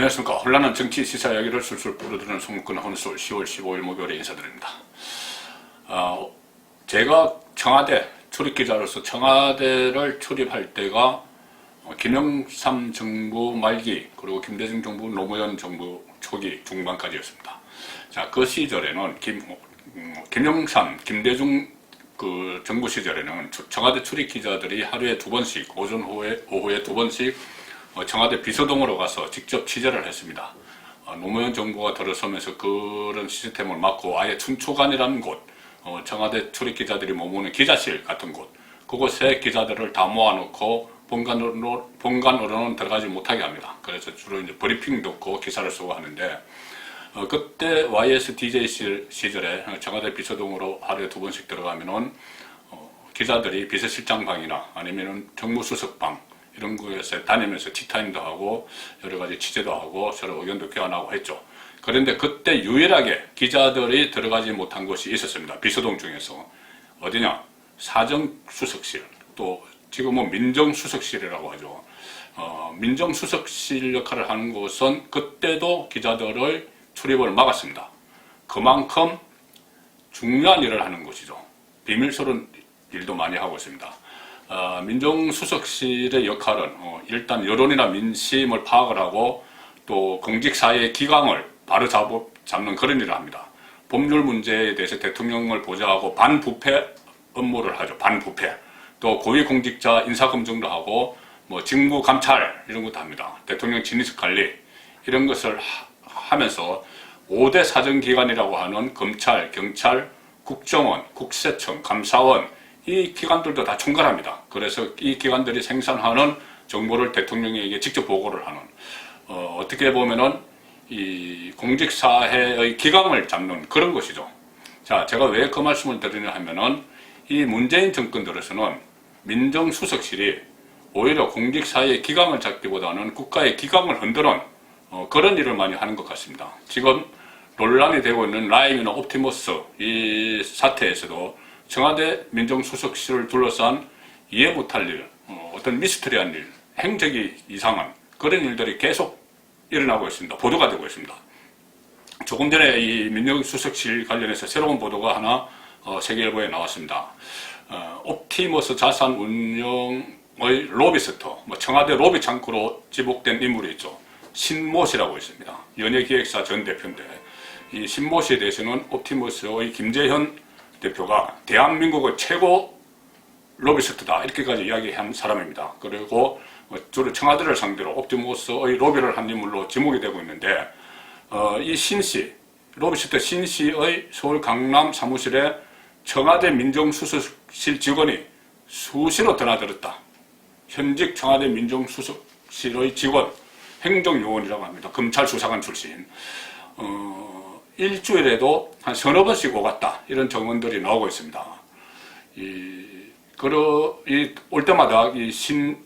안녕하십니까. 혼란한 정치 시사 이야기를 술술 뿌려드리는 송문근 헌술 10월 15일 목요일에 인사드립니다. 제가 청와대 출입기자로서 청와대를 출입할 때가 김영삼 정부 말기, 그리고 김대중 정부, 노무현 정부 초기 중반까지였습니다. 자, 그 시절에는 김영삼, 김대중 그 정부 시절에는 청와대 출입기자들이 하루에 2번씩, 오전 오후에 2번씩 청와대 비서동으로 가서 직접 취재를 했습니다. 노무현 정부가 들어서면서 그런 시스템을 막고 아예 춘추관이라는 곳, 청와대 출입기자들이 머무는 기자실 같은 곳, 그곳에 기자들을 다 모아놓고 본관으로는 들어가지 못하게 합니다. 그래서 주로 이제 브리핑 듣고 기사를 쓰고 하는데, 그때 YSDJ 시절에 청와대 비서동으로 하루에 2번씩 들어가면은 기자들이 비서실장방이나 아니면은 정무수석방 이런 곳에 다니면서 티타임도 하고 여러 가지 취재도 하고 서로 의견도 교환하고 했죠. 그런데 그때 유일하게 기자들이 들어가지 못한 곳이 있었습니다. 비서동 중에서. 어디냐? 사정수석실, 또 지금은 민정수석실이라고 하죠. 민정수석실 역할을 하는 곳은 그때도 기자들의 출입을 막았습니다. 그만큼 중요한 일을 하는 곳이죠. 비밀스러운 일도 많이 하고 있습니다. 민정수석실의 역할은 일단 여론이나 민심을 파악을 하고 또 공직사회의 기강을 바로 잡는 그런 일을 합니다. 법률 문제에 대해서 대통령을 보좌하고 반부패 업무를 하죠. 반부패. 또 고위공직자 인사검증도 하고 뭐 직무감찰 이런 것도 합니다. 대통령 진위식 관리 이런 것을 하면서 5대 사정기관이라고 하는 검찰, 경찰, 국정원, 국세청, 감사원 이 기관들도 다 총괄합니다. 그래서 이 기관들이 생산하는 정보를 대통령에게 직접 보고를 하는, 어떻게 보면은 이 공직사회의 기강을 잡는 그런 것이죠. 자, 제가 왜 그 말씀을 드리냐 하면은 이 문재인 정권 들어서는 민정수석실이 오히려 공직사회의 기강을 잡기보다는 국가의 기강을 흔드는 그런 일을 많이 하는 것 같습니다. 지금 논란이 되고 있는 라임이나 옵티머스 이 사태에서도 청와대 민정수석실을 둘러싼 이해 못할 일, 어떤 미스터리한 일, 행적이 이상한 그런 일들이 계속 일어나고 있습니다. 보도가 되고 있습니다. 조금 전에 이 민정수석실 관련해서 새로운 보도가 하나 세계일보에 나왔습니다. 옵티머스 자산 운영의 로비스터, 청와대 로비 창구로 지목된 인물이 있죠. 신모 씨라고 있습니다. 연예기획사 전 대표인데, 이 신모 씨에 대해서는 옵티머스의 김재현 대표가 대한민국의 최고 로비스트다 이렇게까지 이야기한 사람입니다. 그리고 주로 청와대를 상대로 옵티머스의 로비를 한 인물로 지목이 되고 있는데, 이 신씨, 로비스트 신씨의 서울 강남 사무실에 청와대 민정수석실 직원이 수시로 드나들었다. 현직 청와대 민정수석실의 직원, 행정요원이라고 합니다. 검찰 수사관 출신. 일주일에도 한 서너 번씩 오갔다. 이런 정원들이 나오고 있습니다. 올 때마다 이 신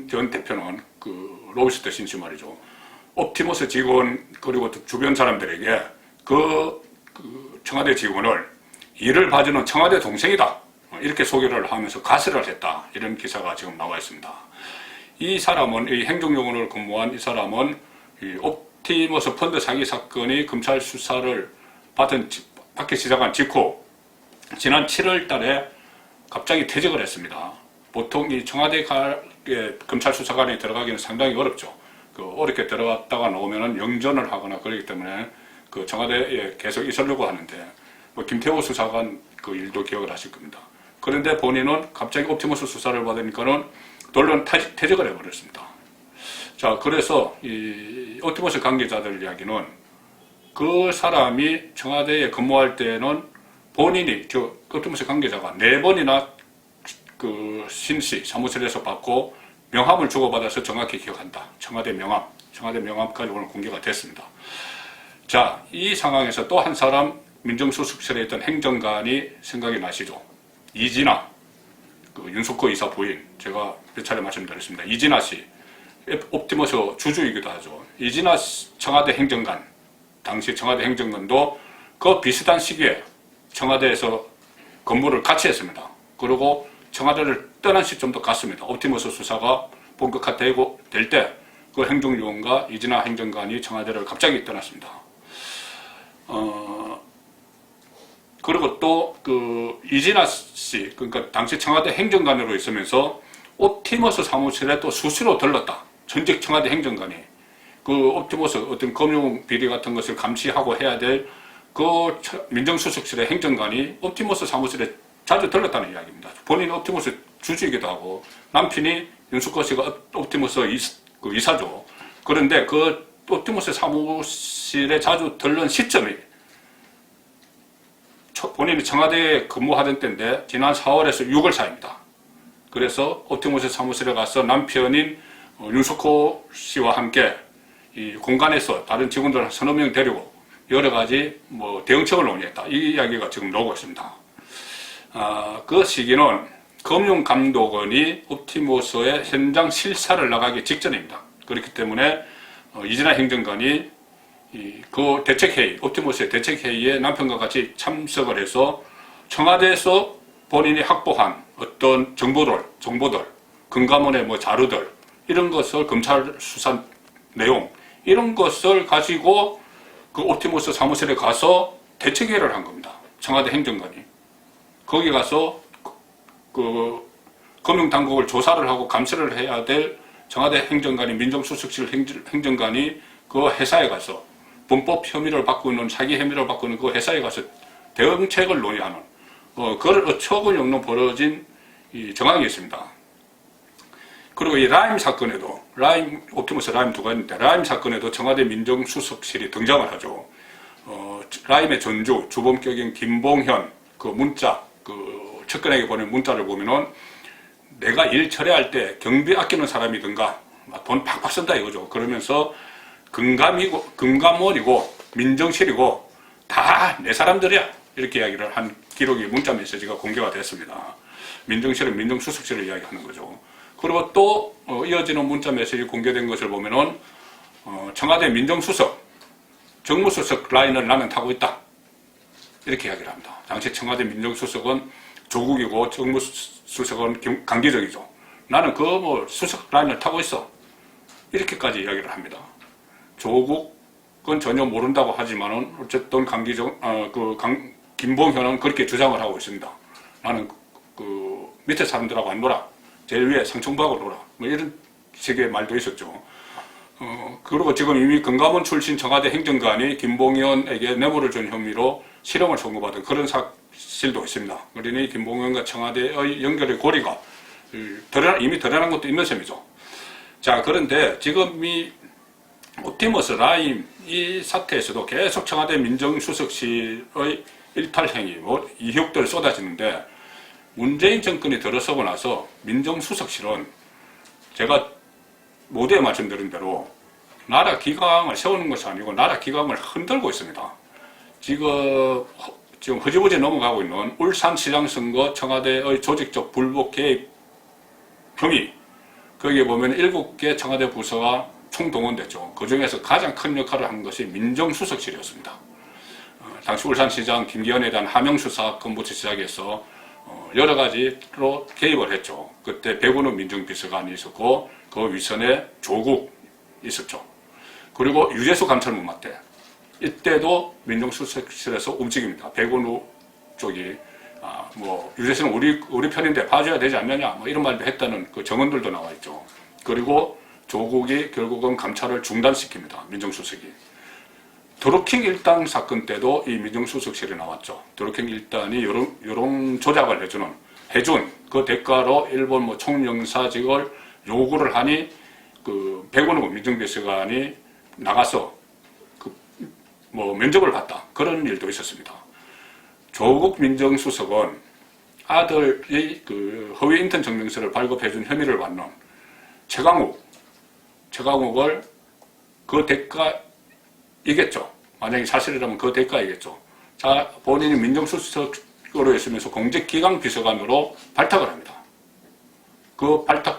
전 대표는 그 로비스트 신씨 말이죠. 옵티머스 직원, 그리고 주변 사람들에게 그 청와대 직원을 일을 봐주는 청와대 동생이다. 이렇게 소개를 하면서 가세를 했다. 이런 기사가 지금 나와 있습니다. 이 사람은, 이 행정요원으로 근무한 이 사람은 옵티머스 펀드 사기 사건이 검찰 수사를 받기 시작한 직후 지난 7월 달에 갑자기 퇴직을 했습니다. 보통 이 청와대 검찰 수사관이 들어가기는 상당히 어렵죠. 어렵게 들어갔다가 나오면은 영전을 하거나 그러기 때문에 그 청와대에 계속 있으려고 하는데, 김태호 수사관 그 일도 기억을 하실 겁니다. 그런데 본인은 갑자기 옵티머스 수사를 받으니까는 돌연 퇴직을 해버렸습니다. 자, 그래서 이 옵티머스 관계자들 이야기는 그 사람이 청와대에 근무할 때는 본인이, 옵티머스 관계자가 4번이나 그 신씨 사무실에서 받고 명함을 주고받아서 정확히 기억한다. 청와대 명함까지 오늘 공개가 됐습니다. 자, 이 상황에서 또 한 사람 민정수석실에 있던 행정관이 생각이 나시죠. 이진아, 그 윤석호 이사 부인, 제가 몇 차례 말씀드렸습니다. 이진아 씨, 옵티머스 주주이기도 하죠. 이진아 청와대 행정관, 당시 청와대 행정관도 그 비슷한 시기에 청와대에서 근무를 같이 했습니다. 그리고 청와대를 떠난 시점도 같습니다. 옵티머스 수사가 본격화되고 될 때 그 행정요원과 이진아 행정관이 청와대를 갑자기 떠났습니다. 그리고 또 그 이진아 씨, 그러니까 당시 청와대 행정관으로 있으면서 옵티머스 사무실에 또 수시로 들렀다. 전직 청와대 행정관이 그 옵티머스 어떤 금융 비리 같은 것을 감시하고 해야 될 그 민정수석실의 행정관이 옵티머스 사무실에 자주 들렀다는 이야기입니다. 본인이 옵티머스 주주이기도 하고 남편이 윤석열 씨가 옵티머스 이사죠. 그런데 그 옵티머스 사무실에 자주 들른 시점이 본인이 청와대에 근무하던 때인데 지난 4월에서 6월 사이입니다. 그래서 옵티머스 사무실에 가서 남편인 윤석열 씨와 함께 이 공간에서 다른 직원들 서너 명 데리고 여러 가지 대응책을 논의했다. 이 이야기가 지금 나오고 있습니다. 그 시기는 금융감독원이 옵티머스의 현장 실사를 나가기 직전입니다. 그렇기 때문에 이진아 행정관이 그 대책회의, 옵티머스의 대책회의에 남편과 같이 참석을 해서 청와대에서 본인이 확보한 어떤 정보들, 금감원의 자료들, 이런 것을 검찰 수사 내용, 이런 것을 가지고 그 옵티머스 사무실에 가서 대책회의를 한 겁니다. 청와대 행정관이. 거기 가서 그 금융당국을 조사를 하고 감시를 해야 될 청와대 행정관이, 민정수석실 행정관이 그 회사에 가서 범법 혐의를 받고 있는, 사기 혐의를 받고 있는 그 회사에 가서 대응책을 논의하는, 그걸 어처구니 없는 벌어진 이 정황이 있습니다. 그리고 이 라임 사건에도, 옵티머스 라임 두가 있는데, 라임 사건에도 청와대 민정수석실이 등장을 하죠. 라임의 전주, 주범격인 김봉현, 그 문자, 그 측근에게 보낸 문자를 보면은 내가 일 처리할 때 경비 아끼는 사람이든가 돈 팍팍 쓴다 이거죠. 그러면서 금감원이고 민정실이고 다 내 사람들이야. 이렇게 이야기를 한 기록이 문자 메시지가 공개가 됐습니다. 민정실은 민정수석실을 이야기하는 거죠. 그리고 또 이어지는 문자 메시지 공개된 것을 보면은 청와대 민정수석, 정무수석 라인을 나는 타고 있다. 이렇게 이야기를 합니다. 당시 청와대 민정수석은 조국이고 정무수석은 강기정이죠. 나는 그 수석 라인을 타고 있어. 이렇게까지 이야기를 합니다. 조국은 전혀 모른다고 하지만은 어쨌든 김봉현은 그렇게 주장을 하고 있습니다. 나는 그 밑에 사람들하고 안 놀아. 제일 위에 상층부하고 놀아. 이런 식의 말도 있었죠. 그리고 지금 이미 금감원 출신 청와대 행정관이 김봉현에게 뇌물을 준 혐의로 실형을 선고받은 그런 사실도 있습니다. 그러니 김봉현과 청와대의 연결의 고리가 이미 드러난 것도 있는 셈이죠. 자, 그런데 지금 이 옵티머스 라임 이 사태에서도 계속 청와대 민정수석실의 일탈행위, 이혹들이 쏟아지는데 문재인 정권이 들어서고 나서 민정수석실은 제가 모두에 말씀드린 대로 나라 기강을 세우는 것이 아니고 나라 기강을 흔들고 있습니다. 지금 흐지부지 넘어가고 있는 울산시장 선거 청와대의 조직적 불복 개입 혐의, 거기에 보면 7개 청와대 부서가 총동원됐죠. 그 중에서 가장 큰 역할을 한 것이 민정수석실이었습니다. 당시 울산시장 김기현에 대한 하명수사 건부터 시작해서 여러 가지로 개입을 했죠. 그때 백운우 민정비서관이 있었고 그 위선에 조국 있었죠. 그리고 유재수 감찰문마 때 이때도 민정수석실에서 움직입니다. 백운우 쪽이 유재수는 우리 편인데 봐줘야 되지 않느냐 이런 말도 했다는 그 정언들도 나와 있죠. 그리고 조국이 결국은 감찰을 중단시킵니다. 민정수석이. 드루킹 일당 사건 때도 이 민정수석실이 나왔죠. 드루킹 일당이 여론 조작을 해준 그 대가로 일본 총영사직을 요구를 하니 그 백운우 민정비서관이 나가서 면접을 봤다. 그런 일도 있었습니다. 조국 민정수석은 아들이 그 허위 인턴 증명서를 발급해준 혐의를 받는 최강욱을 그 대가이겠죠. 만약에 사실이라면 그 대가이겠죠. 자, 본인이 민정수석으로 있으면서 공직기강 비서관으로 발탁을 합니다.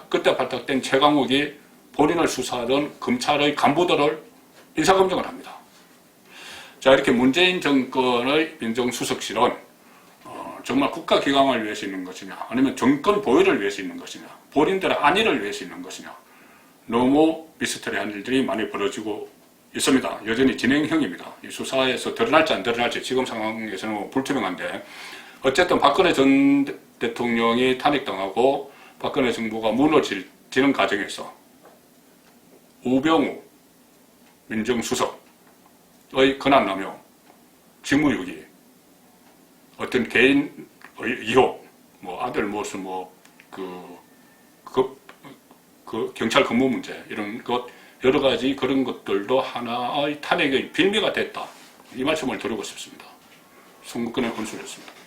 그때 발탁된 최강욱이 본인을 수사하던 검찰의 간부들을 인사검증을 합니다. 자, 이렇게 문재인 정권의 민정수석실은 정말 국가기강을 위해서 있는 것이냐, 아니면 정권 보유를 위해서 있는 것이냐, 본인들의 안위를 위해서 있는 것이냐, 너무 미스터리한 일들이 많이 벌어지고 있습니다. 여전히 진행형입니다. 이 수사에서 드러날지 안 드러날지 지금 상황에서는 불투명한데 어쨌든 박근혜 전 대통령이 탄핵당하고 박근혜 정부가 무너지는 과정에서 우병우 민정수석의 권한남용, 직무유기, 어떤 개인의 의혹, 뭐 아들 무슨 경찰 근무 문제 이런 것 여러 가지 그런 것들도 하나의 탄핵의 빌미가 됐다. 이 말씀을 드리고 싶습니다. 송국근의 혼술이었습니다.